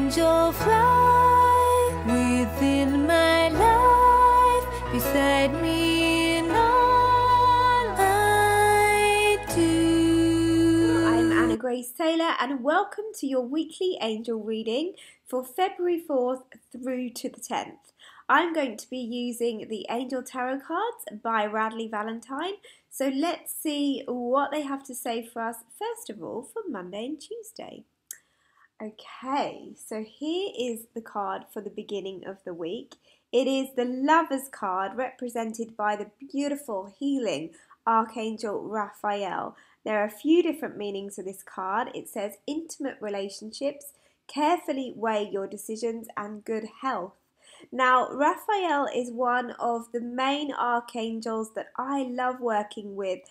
angel fly within my life, beside me in all I do. I'm Anna Grace Taylor, and welcome to your weekly angel reading for February 4th through to the 10th. I'm going to be using the Angel Tarot cards by Radleigh Valentine. So let's see what they have to say for us, first of all, for Monday and Tuesday. Okay, so here is the card for the beginning of the week. It is the Lover's card, represented by the beautiful healing Archangel Raphael. There are a few different meanings for this card. It says intimate relationships, carefully weigh your decisions, and good health. Now, Raphael is one of the main archangels that I love working with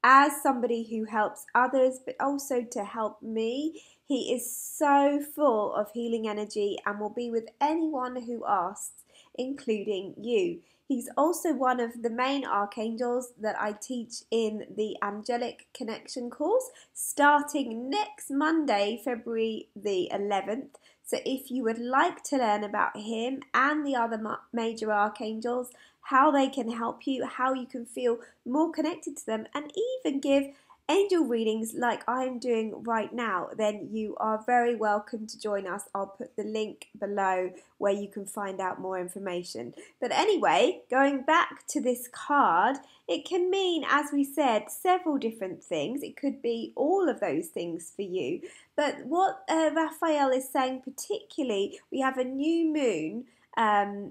as somebody who helps others, but also to help me. He is so full of healing energy and will be with anyone who asks, including you. He's also one of the main archangels that I teach in the Angelic Connection course, starting next Monday, February the 11th. So if you would like to learn about him and the other major archangels, how they can help you, how you can feel more connected to them, and even give angel readings like I'm doing right now, then you are very welcome to join us. I'll put the link below where you can find out more information. But anyway, going back to this card, it can mean, as we said, several different things. It could be all of those things for you. But what Raphael is saying particularly, we have a new moon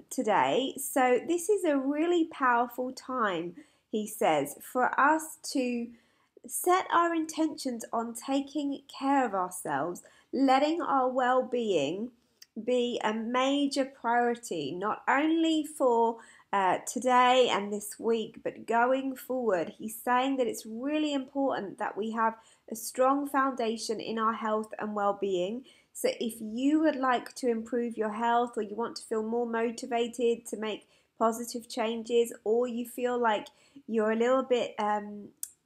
today. So this is a really powerful time, he says, for us to set our intentions on taking care of ourselves, letting our well-being be a major priority, not only for today and this week, but going forward. He's saying that it's really important that we have a strong foundation in our health and well-being. So if you would like to improve your health, or you want to feel more motivated to make positive changes, or you feel like you're a little bit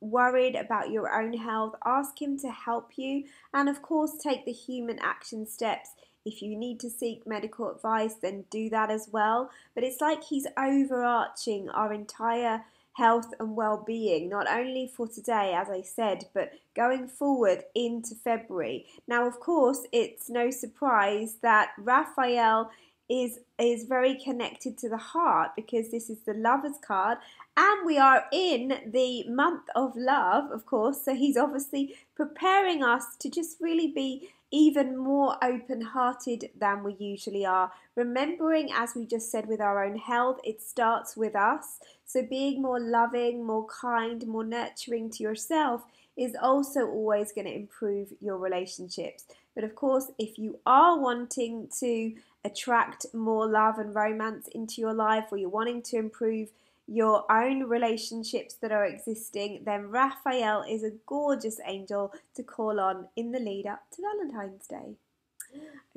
worried about your own health, ask him to help you, and of course take the human action steps. If you need to seek medical advice, then do that as well. But it's like he's overarching our entire health and well-being, not only for today, as I said, but going forward into February. Now, of course, it's no surprise that Raphael is very connected to the heart, because this is the Lover's card, and we are in the month of love, of course, so he's obviously preparing us to just really be even more open-hearted than we usually are. Remembering, as we just said, with our own health, it starts with us. So being more loving, more kind, more nurturing to yourself is also always going to improve your relationships. But of course, if you are wanting to attract more love and romance into your life, or you're wanting to improve your own relationships that are existing, then Raphael is a gorgeous angel to call on in the lead up to Valentine's Day.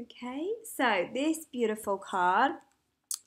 Okay, so this beautiful card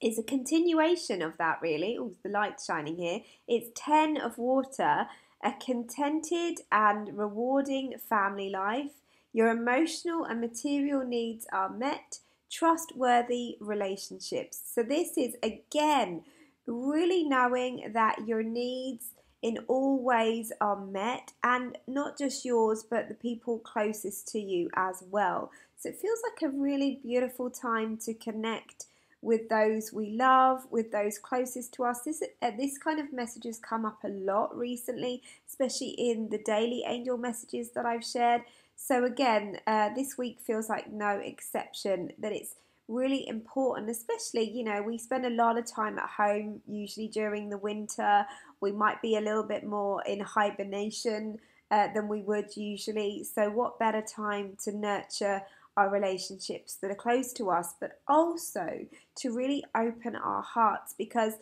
is a continuation of that, really. Oh, the light's shining here. It's 10 of water, a contented and rewarding family life. Your emotional and material needs are met. Trustworthy relationships. So this is, again, really knowing that your needs in all ways are met, and not just yours, but the people closest to you as well. So it feels like a really beautiful time to connect with those we love, with those closest to us. This kind of message has come up a lot recently, especially in the daily angel messages that I've shared. So again, this week feels like no exception, that it's really important, especially, you know, we spend a lot of time at home, usually during the winter. We might be a little bit more in hibernation than we would usually. So what better time to nurture our relationships that are close to us, but also to really open our hearts, because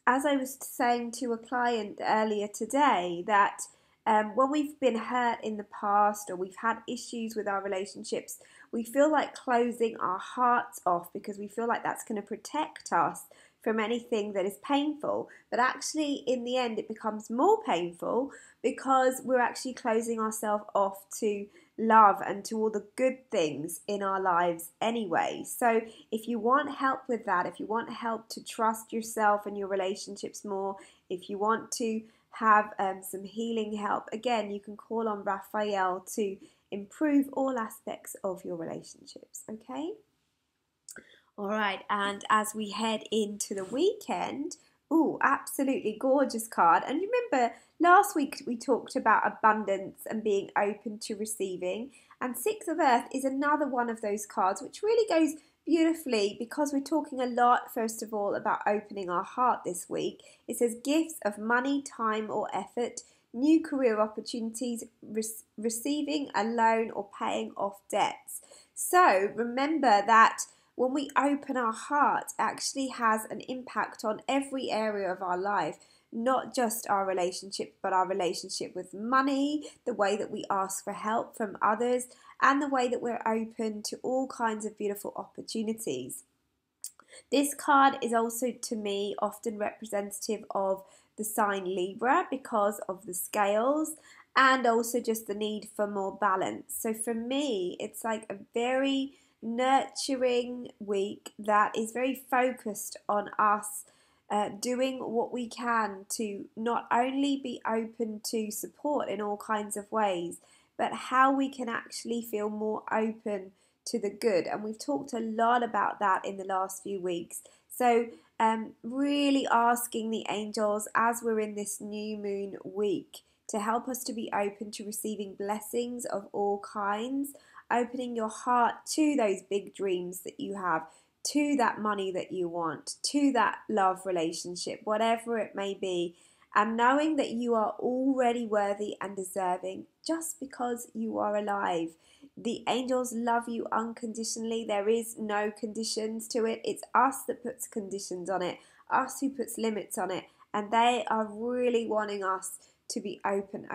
as I was saying to a client earlier today, that when we've been hurt in the past, or we've had issues with our relationships, we feel like closing our hearts off, because we feel like that's going to protect us from anything that is painful. But actually, in the end, it becomes more painful, because we're actually closing ourselves off to love and to all the good things in our lives anyway. So if you want help with that, if you want help to trust yourself and your relationships more, if you want to have some healing help, again, you can call on Raphael to improve all aspects of your relationships, okay? All right, and as we head into the weekend, oh, absolutely gorgeous card. And remember, last week we talked about abundance and being open to receiving. And Six of Earth is another one of those cards, which really goes beautifully because we're talking a lot, first of all, about opening our heart this week. It says gifts of money, time, or effort, new career opportunities, receiving a loan, or paying off debts. So remember that when we open our heart, it actually has an impact on every area of our life, not just our relationship, but our relationship with money, the way that we ask for help from others, and the way that we're open to all kinds of beautiful opportunities. This card is also, to me, often representative of the sign Libra because of the scales and also just the need for more balance. So for me, it's like a very nurturing week that is very focused on us doing what we can to not only be open to support in all kinds of ways, but how we can actually feel more open to the good. And we've talked a lot about that in the last few weeks. So really asking the angels as we're in this new moon week to help us to be open to receiving blessings of all kinds, opening your heart to those big dreams that you have, to that money that you want, to that love relationship, whatever it may be, and knowing that you are already worthy and deserving just because you are alive. The angels love you unconditionally. There is no conditions to it. It's us that puts conditions on it, us who puts limits on it, and they are really wanting us to be open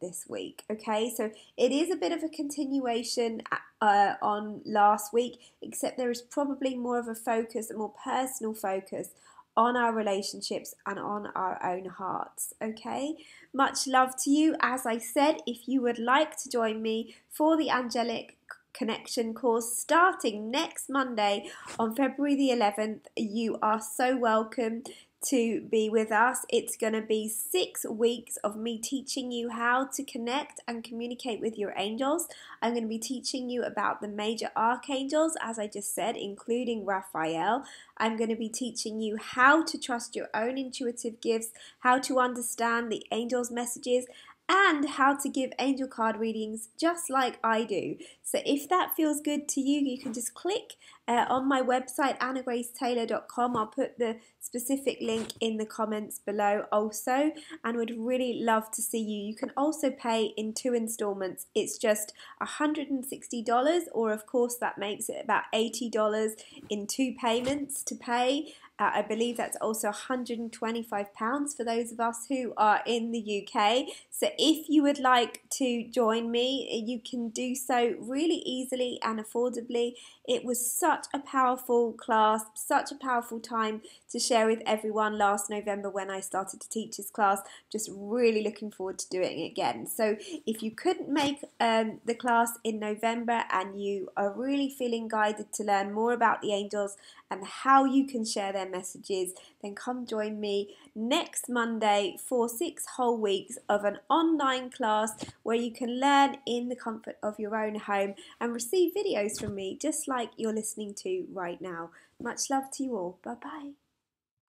this week. Okay, so it is a bit of a continuation on last week, except there is probably more of a focus, a more personal focus on our relationships and on our own hearts. Okay, much love to you. As I said, if you would like to join me for the Angelic Connection course starting next Monday on February the 11th, you are so welcome to be with us. It's going to be 6 weeks of me teaching you how to connect and communicate with your angels. I'm going to be teaching you about the major archangels, as I just said, including Raphael. I'm going to be teaching you how to trust your own intuitive gifts, how to understand the angels' messages, and how to give angel card readings just like I do. So if that feels good to you, you can just click on my website, annagracetaylor.com. I'll put the specific link in the comments below also, and would really love to see you. You can also pay in 2 installments. It's just $160, or of course that makes it about $80 in 2 payments to pay. I believe that's also £125 for those of us who are in the UK. So if you would like to join me, you can do so really easily and affordably. It was such a powerful class, such a powerful time to share with everyone last November when I started to teach this class. Just really looking forward to doing it again. So if you couldn't make the class in November and you are really feeling guided to learn more about the angels and how you can share their messages, then come join me next Monday for 6 whole weeks of an online class where you can learn in the comfort of your own home and receive videos from me just like you're listening to right now. Much love to you all. Bye bye.